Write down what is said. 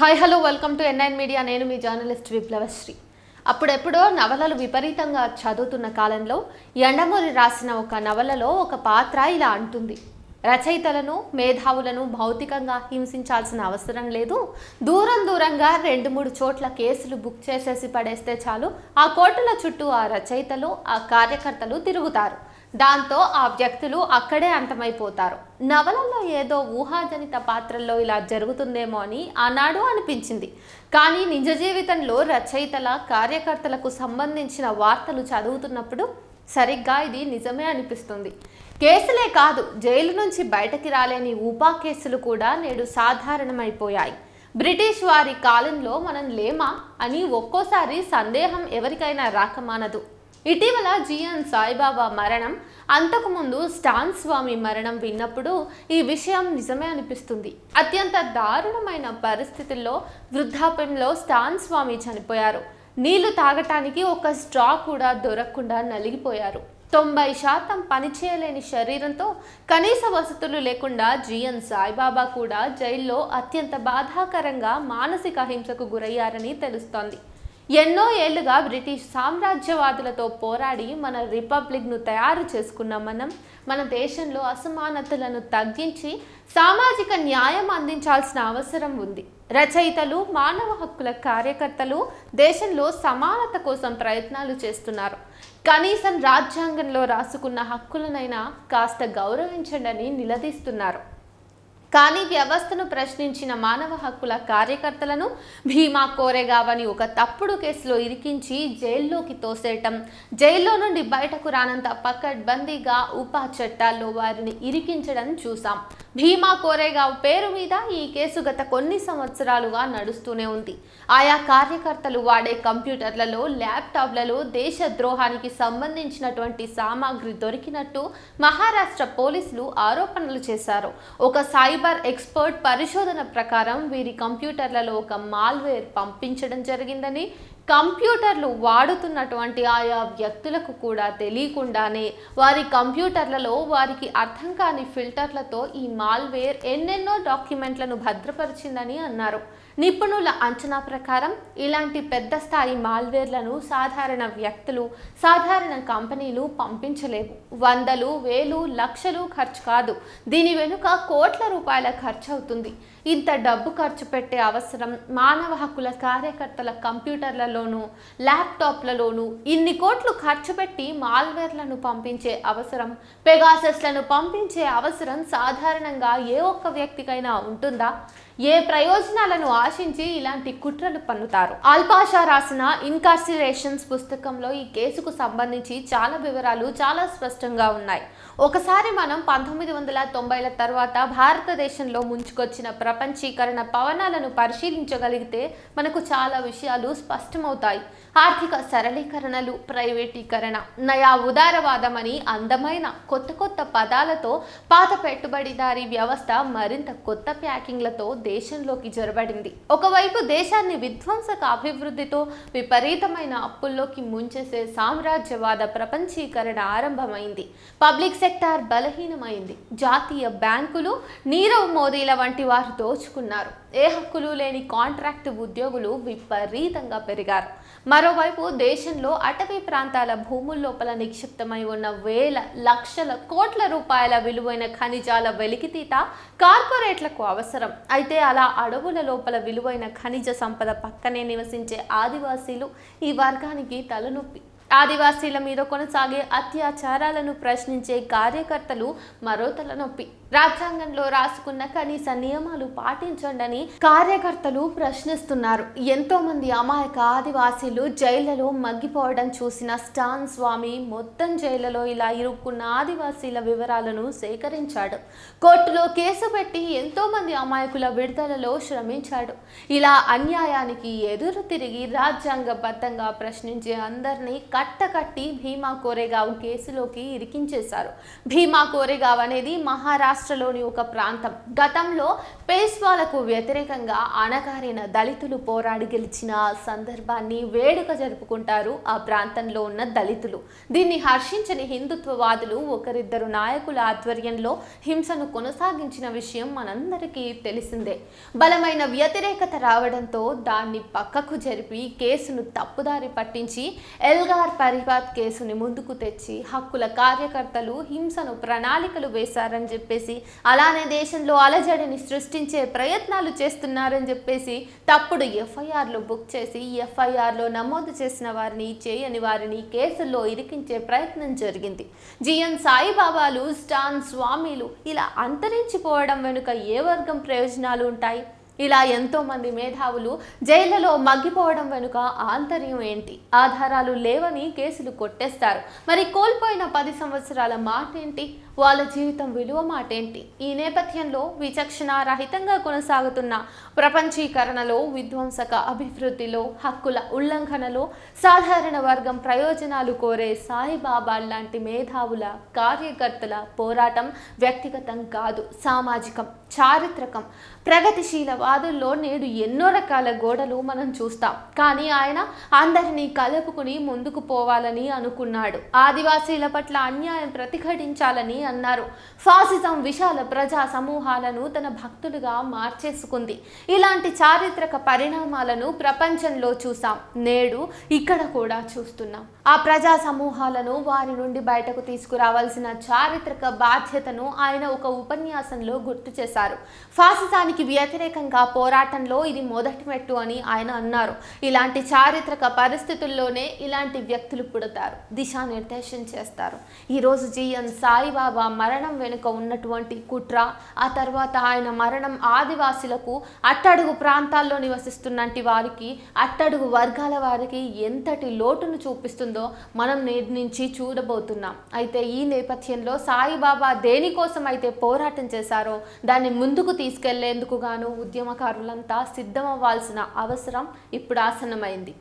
Hi hello welcome to N9 media. నేను మీ journalist విప్లవశ్రీ. అప్పుడెప్పుడో నవలలు విపరీతంగా చదువుతున్న కాలంలో యండమూరి రాసిన ఒక నవలలో ఒక పాత్ర ఇలా అంటుంది: రచయితలను మేధావులను భౌతికంగా హింసించాల్సిన అవసరం లేదు, దూరంగా 2-3 చోట్ల కేసులు బుక్ చేసేసి పడేస్తే చాలు, ఆ కోర్టుల చుట్టూ ఆ రచయితలు ఆ కార్యకర్తలు తిరుగుతారు, దాంతో ఆ వ్యక్తులు అక్కడే అంతమైపోతారు. నవలలో ఏదో ఊహాజనిత పాత్రల్లో ఇలా జరుగుతుందేమో అని ఆనాడు అనిపించింది. కానీ నిజ జీవితంలో రచయితల కార్యకర్తలకు సంబంధించిన వార్తలు చదువుతున్నప్పుడు సరిగ్గా ఇది నిజమే అనిపిస్తుంది. కేసులే కాదు, జైలు నుంచి బయటకి రాలేని ఊపా కేసులు కూడా నేడు సాధారణమైపోయాయి. బ్రిటిష్ వారి కాలంలో మనం లేమా అని ఒక్కోసారి సందేహం ఎవరికైనా రాకమానదు. ఇటీవల జిఎన్ సాయిబాబా మరణం, అంతకుముందు స్టాన్ స్వామి మరణం విన్నప్పుడు ఈ విషయం నిజమే అనిపిస్తుంది. అత్యంత దారుణమైన పరిస్థితుల్లో వృద్ధాప్యంలో స్టాన్ స్వామి చనిపోయారు. నీళ్లు తాగటానికి ఒక స్ట్రా కూడా దొరకకుండా నలిగిపోయారు. 90% పనిచేయలేని శరీరంతో కనీస వసతులు లేకుండా జిఎన్ సాయిబాబా కూడా జైల్లో అత్యంత బాధాకరంగా మానసిక హింసకు గురయ్యారని తెలుస్తోంది. ఎన్నో ఏళ్లుగా బ్రిటిష్ సామ్రాజ్యవాదులతో పోరాడి మన రిపబ్లిక్ను తయారు చేసుకున్న మన దేశంలో అసమానతలను తగ్గించి సామాజిక న్యాయం అందించాల్సిన అవసరం ఉంది. రచయితలు, మానవ హక్కుల కార్యకర్తలు దేశంలో సమానత కోసం ప్రయత్నాలు చేస్తున్నారు. కనీసం రాజ్యాంగంలో రాసుకున్న హక్కులనైనా కాస్త గౌరవించండి అని నిలదీస్తున్నారు. కానీ వ్యవస్థను ప్రశ్నించిన మానవ హక్కుల కార్యకర్తలను భీమా కోరేగావని ఒక తప్పుడు కేసులో ఇరికించి జైల్లోకి తోసేయటం, జైల్లో నుండి బయటకు రానంత పకడ్బందీగా ఉపా చట్టాల్లో వారిని ఇరికించడం చూసాం. భీమా కోరేగావ్ పేరు మీద ఈ కేసు గత కొన్ని సంవత్సరాలుగా నడుస్తూనే ఉంది. ఆయా కార్యకర్తలు వాడే కంప్యూటర్లలో, ల్యాప్టాప్లలో దేశ ద్రోహానికి సంబంధించినటువంటి సామాగ్రి దొరికినట్టు మహారాష్ట్ర పోలీసులు ఆరోపణలు చేశారు. ఒక సైబర్ ఎక్స్పర్ట్ పరిశోధన ప్రకారం వీరి కంప్యూటర్లలో ఒక మాల్వేర్ పంపించడం జరిగిందని, కంప్యూటర్లు వాడుతున్నటువంటి ఆయా వ్యక్తులకు కూడా తెలియకుండానే వారి కంప్యూటర్లలో వారికి అర్థం కాని ఫిల్టర్లతో ఈ మాల్వేర్ ఎన్నెన్నో డాక్యుమెంట్లను భద్రపరిచిందని అన్నారు. నిపుణుల అంచనా ప్రకారం ఇలాంటి పెద్ద స్థాయి మాల్వేర్లను సాధారణ వ్యక్తులు, సాధారణ కంపెనీలు పంపించలేవు. వందలు, వేలు, లక్షలు ఖర్చు కాదు, దీని వెనుక కోట్ల రూపాయల ఖర్చు అవుతుంది. ఇంత డబ్బు ఖర్చు పెట్టే అవసరం మానవ హక్కుల కార్యకర్తల కంప్యూటర్లలోనూ, ల్యాప్టాప్లలోనూ ఇన్ని కోట్లు ఖర్చు పెట్టి మాల్వేర్లను పంపించే అవసరం, పెగాసస్లను పంపించే అవసరం సాధారణంగా ఏ ఒక్క వ్యక్తికైనా ఉంటుందా? ఏ ప్రయోజనాలను ఆశించి ఇలాంటి కుట్రలు పన్నుతారు? అల్పాషా రాసిన ఇన్కార్సిరేషన్స్ పుస్తకంలో ఈ కేసుకు సంబంధించి చాలా వివరాలు చాలా స్పష్టంగా ఉన్నాయి. ఒకసారి మనం 1990ల తర్వాత భారతదేశంలో ముంచుకొచ్చిన ప్రపంచీకరణ పవనాలను పరిశీలించగలిగితే మనకు చాలా విషయాలు స్పష్టమవుతాయి. ఆర్థిక సరళీకరణలు, ప్రైవేటీకరణ, నయా ఉదారవాదం అని అందమైన కొత్త పదాలతో పాత పెట్టుబడిదారీ వ్యవస్థ మరింత కొత్త ప్యాకింగ్లతో దేశంలోకి జొరబడింది. ఒకవైపు దేశాన్ని విధ్వంసక అభివృద్ధితో విపరీతమైన అప్పుల్లోకి ముంచేసే సామ్రాజ్యవాద ప్రపంచీకరణ ఆరంభమైంది. పబ్లిక్ సెక్టార్ బలహీనమైంది. జాతీయ బ్యాంకులు నీరవ్ మోదీల వంటి వారు దోచుకున్నారు. ఏ హక్కులు లేని కాంట్రాక్ట్ ఉద్యోగులు విపరీతంగా పెరిగారు. మరోవైపు దేశంలో అటవీ ప్రాంతాల భూముల్లోపల నిక్షిప్తమై ఉన్న వేల లక్షల కోట్ల రూపాయల విలువైన ఖనిజాల వెలికితీత కార్పొరేట్లకు అవసరం. అయితే అలా అడవుల లోపల విలువైన ఖనిజ సంపద పక్కనే నివసించే ఆదివాసీలు ఈ వర్గానికి తలనొప్పి. ఆదివాసీల మీద కొనసాగే అత్యాచారాలను ప్రశ్నించే కార్యకర్తలు మరో తలనొప్పి. రాజ్యాంగంలో రాసుకున్న కనీస నియమాలు పాటించండి కార్యకర్తలు ప్రశ్నిస్తున్నారు. ఎంతో మంది అమాయక ఆదివాసీలు జైళ్లలో మగ్గిపోవడం చూసిన స్టాన్ స్వామి మొత్తం జైళ్లలో ఇలా ఇరుక్కున్న ఆదివాసీల వివరాలను సేకరించాడు. కోర్టులో కేసు పెట్టి ఎంతో మంది అమాయకుల విడుదలలో శ్రమించాడు. ఇలా అన్యాయానికి ఎదురు తిరిగి రాజ్యాంగబద్ధంగా ప్రశ్నించే అందరినీ కట్టకట్టి భీమా కోరేగావ్ కేసులోకి ఇరికించేశారు. భీమా కోరేగావ్ అనేది మహారాష్ట్ర మహారాష్ట్రలోని ఒక ప్రాంతం. గతంలో పేష్వాలకు వ్యతిరేకంగా అణగారిన దళితులు పోరాడి గెలిచిన సందర్భాన్ని వేడుక జరుపుకుంటారు ఆ ప్రాంతంలో ఉన్న దళితులు. దీన్ని హర్షించని హిందుత్వవాదులు ఒకరిద్దరు నాయకుల ఆధ్వర్యంలో హింసను కొనసాగించిన విషయం మనందరికీ తెలిసిందే. బలమైన వ్యతిరేకత రావడంతో దాన్ని పక్కకు జరిపి కేసును తప్పుదారి పట్టించి ఎల్గార్ పరివాద్ కేసుని ముందుకు తెచ్చి హక్కుల కార్యకర్తలు హింసను ప్రణాళికలు వేశారని చెప్పేసి, అలానే దేశంలో అలజడిని సృష్టించే ప్రయత్నాలు చేస్తున్నారని చెప్పేసి తప్పుడు ఎఫ్ఐఆర్లు బుక్ చేసి ఎఫ్ఐఆర్లో నమోదు చేసిన వారిని, చేయని వారిని కేసుల్లో ఇరికించే ప్రయత్నం జరిగింది. జిఎన్ సాయిబాబాలు, స్టాన్ స్వామీలు ఇలా అంతరించిపోవడం వెనుక ఏ వర్గం ప్రయోజనాలు ఉంటాయి? ఇలా ఎంతో మంది మేధావులు జైళ్లలో మగ్గిపోవడం వెనుక ఆంతర్యం ఏంటి? ఆధారాలు లేవని కేసులు కొట్టేస్తారు. మరి కోల్పోయిన 10 సంవత్సరాల మాట ఏంటి? వాళ్ళ జీవితం విలువ మాట ఏంటి? ఈ నేపథ్యంలో విచక్షణారహితంగా కొనసాగుతున్న ప్రపంచీకరణలో, విధ్వంసక అభివృద్ధిలో, హక్కుల ఉల్లంఘనలో సాధారణ వర్గం ప్రయోజనాలు కోరే సాయిబాబా లాంటి మేధావుల, కార్యకర్తల పోరాటం వ్యక్తిగతం కాదు, సామాజికం, చారిత్రకం. ప్రగతిశీల వాదుల్లో నేడు ఎన్నో రకాల గోడలు మనం చూస్తాం. కానీ ఆయన అందరినీ కలుపుకుని ముందుకు పోవాలని అనుకున్నాడు. ఆదివాసీల పట్ల అన్యాయం ప్రతిఘటించాలని అన్నారు. ఫాసిజం విశాల ప్రజా సమూహాలను తన భక్తులుగా మార్చేసుకుంది. ఇలాంటి చారిత్రక పరిణామాలను ప్రపంచంలో చూసాం, నేడు ఇక్కడ కూడా చూస్తున్నాం. ఆ ప్రజా సమూహాలను వారి నుండి బయటకు తీసుకురావాల్సిన చారిత్రక బాధ్యతను ఆయన ఒక ఉపన్యాసంలో గుర్తు చేశారు. ఫాసిజానికి వ్యతిరేకంగా పోరాటంలో ఇది మొదటి మెట్టు అని ఆయన అన్నారు. ఇలాంటి చారిత్రక పరిస్థితుల్లోనే ఇలాంటి వ్యక్తులు పుడతారు, దిశానిర్దేశం చేస్తారు. ఈరోజు జిఎన్ సాయిబాబా మరణం వెనుక ఉన్నటువంటి కుట్ర, ఆ తర్వాత ఆయన మరణం ఆదివాసులకు, అట్టడుగు ప్రాంతాల్లో నివసిస్తున్నటి వారికి, అట్టడుగు వర్గాల వారికి ఎంతటి లోటును చూపిస్తుందో మనం నేటి నుంచి చూడబోతున్నాం. అయితే ఈ నేపథ్యంలో సాయిబాబా దేనికోసం అయితే పోరాటం చేశారో దాన్ని ముందుకు తీసుకెళ్లేందుకు గాను ఉద్యమకారులంతా సిద్ధమవ్వాల్సిన అవసరం ఇప్పుడు ఆసన్నమైంది.